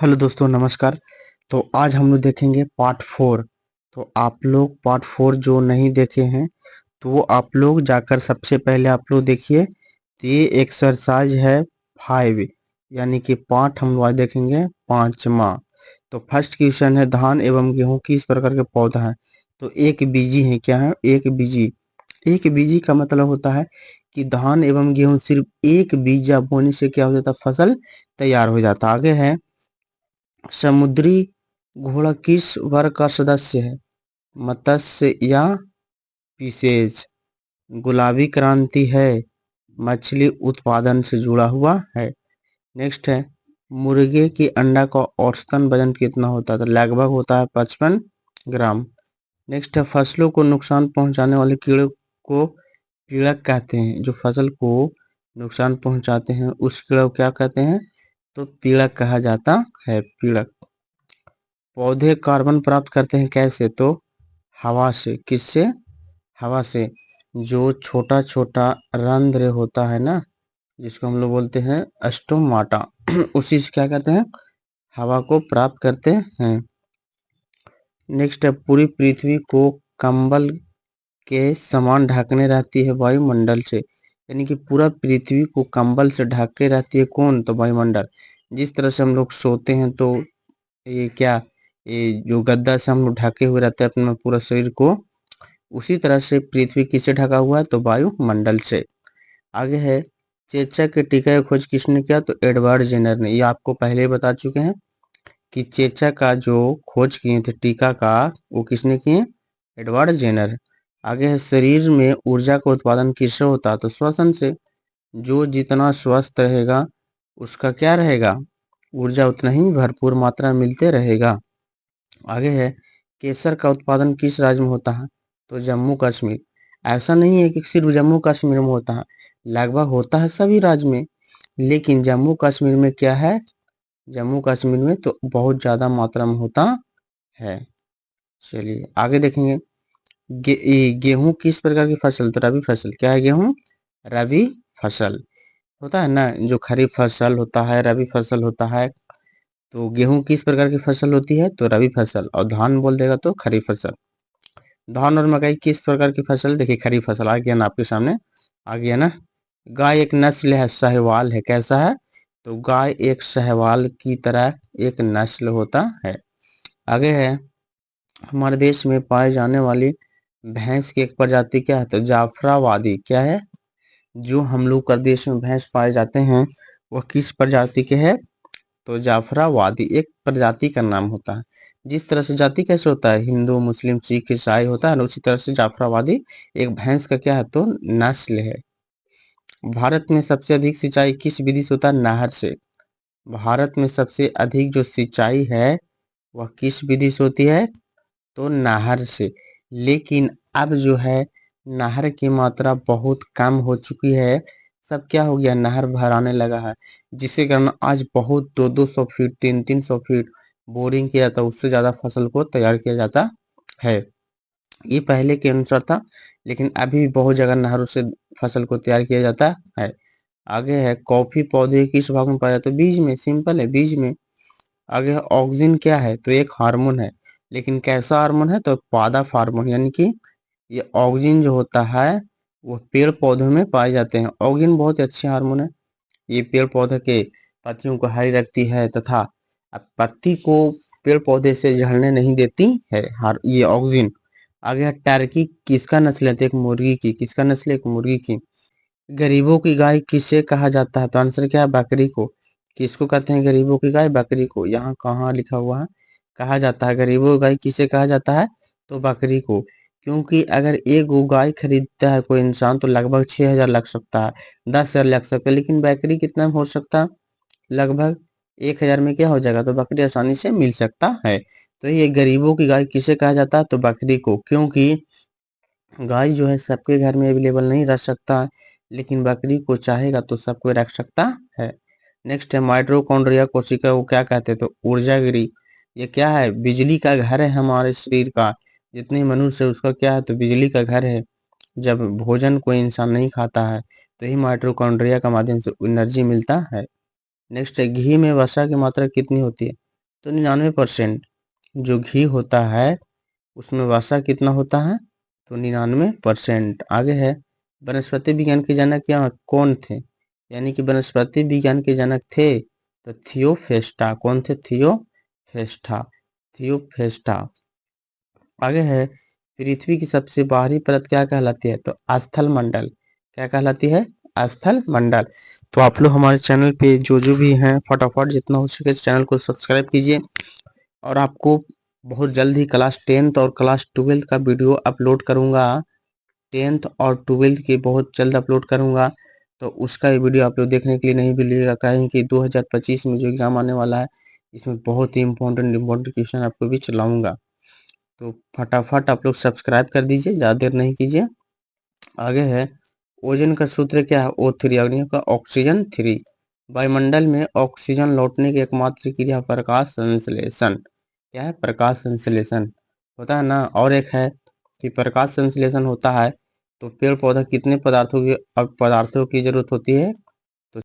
Hello दोस्तों, नमस्कार। तो आज हम लोग देखेंगे पार्ट 4। तो आप लोग पार्ट 4 जो नहीं देखे हैं तो वो आप लोग जाकर सबसे पहले आप लोग देखिए। तो ये एक्सरसाइज है 5, यानी कि पार्ट हम लोग आज देखेंगे 5वां। तो फर्स्ट क्वेश्चन है, धान एवं गेहूं किस प्रकार के पौधा है। तो एक बीजी है, क्या है एक बीजी। एक बीजी का मतलब होता है कि धान एवं गेहूं सिर्फ एक बीजा बोने से क्या हो जाता है, फसल तैयार हो जाता। आगे है, समुद्री घोड़ा किस वर्ग का सदस्य है। मत्स्य या फिशेज। गुलाबी क्रांति है, मछली उत्पादन से जुड़ा हुआ है। नेक्स्ट है, मुर्गे की अंडा का औसतन वजन कितना होता है। तो लगभग होता है 55 ग्राम। नेक्स्ट है, फसलों को नुकसान पहुंचाने वाले कीड़े को पीड़क कहते हैं। जो फसल को नुकसान पहुंचाते हैं उस कीड़े को क्या कहते हैं, तो पीड़क कहा जाता है, पीड़क। पौधे कार्बन प्राप्त करते हैं कैसे, तो हवा से। किससे, हवा से। जो छोटा छोटा रंध्र होता है ना, जिसको हम लोग बोलते हैं स्टोमाटा उसी से क्या कहते हैं, हवा को प्राप्त करते हैं। नेक्स्ट है, पूरी पृथ्वी को कंबल के समान ढकने रहती है वायुमंडल से। यानी कि पूरा पृथ्वी को कंबल से ढक के रहती है कौन, तो वायुमंडल। जिस तरह से हम लोग सोते हैं तो ये क्या, ये जो गद्दा से हम लोग ढके हुए रहते हैं अपने पूरा शरीर को, उसी तरह से पृथ्वी किससे ढका हुआ है, तो वायुमंडल से। आगे है, चेचक के टीका की खोज किसने किया, तो एडवर्ड जेनर ने। ये आपको पहले ही बता चुके हैं कि चेचक का जो खोज किए थे टीका का, वो किसने किए, एडवर्ड जेनर। आगे है, शरीर में ऊर्जा का उत्पादन किससे होता है, तो श्वसन से। जो जितना स्वस्थ रहेगा उसका क्या रहेगा, ऊर्जा उतना ही भरपूर मात्रा में मिलते रहेगा। आगे है, केसर का उत्पादन किस राज्य में होता है, तो जम्मू कश्मीर। ऐसा नहीं है कि सिर्फ जम्मू कश्मीर में होता है, लगभग होता है सभी राज्य में, लेकिन जम्मू कश्मीर में क्या है, जम्मू कश्मीर में तो बहुत ज्यादा मात्रा में होता है। चलिए आगे देखेंगे, गेहूं किस प्रकार की फसल, तो रबी फसल। क्या है गेहूं, रबी फसल होता है ना। जो खरीफ फसल होता है, रबी फसल होता है। तो गेहूं किस प्रकार की फसल होती है, तो रबी फसल। और धान बोल देगा तो खरीफ फसल। धान और मकई किस प्रकार की फसल, देखिए खरीफ फसल आ गया ना आपके सामने, आ गया ना। गाय एक नस्ल है, साहिवाल है। कैसा है, तो गाय एक साहिवाल की तरह एक नस्ल होता है। आगे है, हमारे देश में पाए जाने वाली भैंस की एक प्रजाति क्या है, तो जाफराबादी। क्या है, जो हम लोग का देश में भैंस पाए जाते हैं वह किस प्रजाति के हैं, तो जाफराबादी एक प्रजाति का नाम होता है। जिस तरह से जाति कैसे होता है, हिंदू मुस्लिम सिख ईसाई होता है ना, उसी तरह से जाफराबादी एक भैंस का क्या है, तो नस्ल है। भारत में सबसे अधिक सिंचाई किस विधि से होता है, नहर से। भारत में सबसे अधिक जो सिंचाई है वह किस विधि से होती है, तो नहर से। लेकिन अब जो है नहर की मात्रा बहुत कम हो चुकी है। सब क्या हो गया, नहर भराने लगा है, जिसके कारण आज बहुत 200-200 फीट 300-300 फीट बोरिंग किया जाता है, उससे ज्यादा फसल को तैयार किया जाता है। ये पहले के अनुसार था, लेकिन अभी भी बहुत जगह नहरों से फसल को तैयार किया जाता है। आगे है, कॉफी पौधे किस भाग में पाया जाता है, तो बीज में। सिंपल है, बीज में। आगे है, ऑक्सिन क्या है, तो एक हार्मोन है, लेकिन कैसा हार्मोन है, तो पादप हार्मोन। यानी कि ये ऑक्सिन जो होता है वो पेड़ पौधों में पाए जाते हैं। ऑक्सिन बहुत ही अच्छे हार्मोन है। ये पेड़ पौधे के पत्तियों को हरी रखती है तथा पत्ती को पेड़ पौधे से झड़ने नहीं देती है, ये ऑक्सिन। आगे है, टर्की किसका नस्ल है, तो एक मुर्गी की। किसका नस्ल है, एक मुर्गी की। गरीबों की गाय किसे कहा जाता है, तो आंसर क्या है, बकरी को। किसको कहते हैं गरीबों की गाय, बकरी को। यहाँ कहाँ लिखा हुआ है, कहा जाता है गरीबों की गाय किसे कहा जाता है, तो बकरी को। क्योंकि अगर एक गो गाय खरीदता है कोई इंसान तो लगभग 6,000 लग सकता है, 10,000 लग सकता है, लेकिन बकरी कितना में हो सकता है, लगभग 1,000 में क्या हो जाएगा, तो बकरी आसानी से मिल सकता है। तो ये गरीबों की गाय किसे कहा जाता है, तो बकरी को। क्योंकि गाय जो है सबके घर में अवेलेबल नहीं रह सकता है, लेकिन बकरी को चाहेगा तो सबको रख सकता है। नेक्स्ट है, माइटोकॉन्ड्रिया कोशिका को क्या कहते हैं, तो ऊर्जागिरी। ये क्या है, बिजली का घर है हमारे शरीर का। जितने मनुष्य है उसका क्या है, तो बिजली का घर है। जब भोजन कोई इंसान नहीं खाता है तो ही माइटोकॉन्ड्रिया का माध्यम से एनर्जी मिलता है। नेक्स्ट है, घी में वसा की मात्रा कितनी होती है, तो 99%। जो घी होता है उसमें वसा कितना होता है? तो 99%। आगे है, वनस्पति विज्ञान के जनक यहाँ कौन थे? यानी कि वनस्पति विज्ञान के जनक थे तो थियोफेस्टा। कौन थे? थियोफेस्टा। थियोफेस्टा। आगे है, पृथ्वी की सबसे बाहरी परत क्या कहलाती है? तो स्थल मंडल। क्या कहलाती है? स्थल मंडल। तो आप लोग हमारे चैनल पे जो भी हैं, फटाफट जितना हो सके चैनल को सब्सक्राइब कीजिए। और आपको बहुत जल्द ही क्लास 10th और क्लास 12th का वीडियो अपलोड करूंगा। 10th और 12th की बहुत जल्द अपलोड करूंगा, तो उसका ये वीडियो आप लोग देखने के लिए नहीं भूलिएगा। कहें कि 2025 में जो एग्जाम आने वाला है इसमें बहुत ही इम्पोर्टेंट क्वेश्चन आपको भी चलाऊंगा। तो फटाफट आप लोग सब्सक्राइब कर दीजिए, ज़्यादा देर नहीं कीजिए। आगे है, ओजोन का सूत्र क्या है? O3। अग्नि का ऑक्सीजन 3। वायुमंडल में ऑक्सीजन लौटने की एकमात्र क्रिया प्रकाश संश्लेषण। क्या है? प्रकाश संश्लेषण होता है ना। और एक है कि प्रकाश संश्लेषण होता है तो पेड़ पौधा कितने पदार्थों की जरूरत होती है?